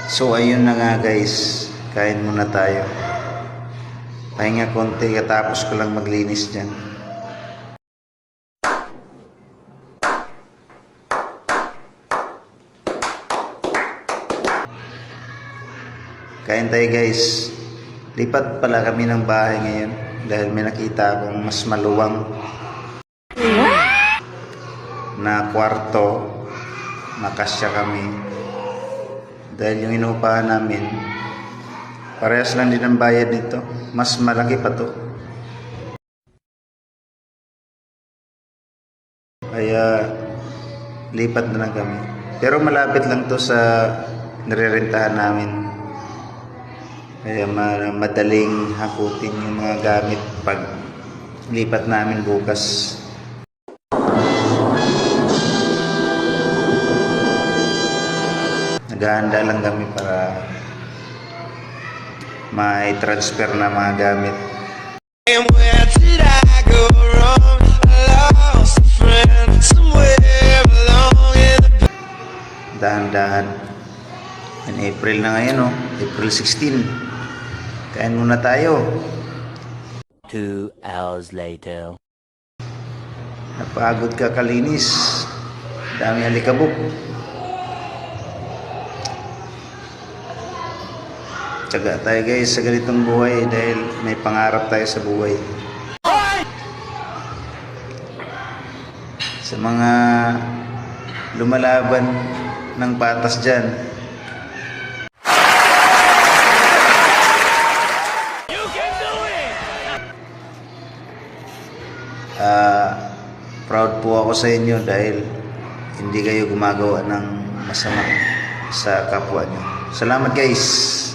So ayun na nga guys, kain muna tayo. Pahinga konti katapos ko lang maglinis dyan. Kain tayo guys. Lipat pala kami ng bahay ngayon dahil may nakita akong mas maluwang na kwarto. Nakasya kami dahil yung inuupahan namin parehas lang din ang bayad nito, mas malaki pa to, kaya lipat na lang kami, pero malapit lang to sa nirerentahan namin, kaya madaling hakutin yung mga gamit pag lipat namin bukas. Naghahanda lang kami para may transfer na mga gamit. Dahan-dahan. In April na ngayon, oh. April 16. Kain muna tayo. 2 hours later. Napagod ka kalinis. Dami alikabok. Tsaga tayo guys sa ganitong buhay dahil may pangarap tayo sa buhay. Sa mga lumalaban ng patas dyan, proud po ako sa inyo dahil hindi kayo gumagawa ng masama sa kapwa nyo. Salamat guys.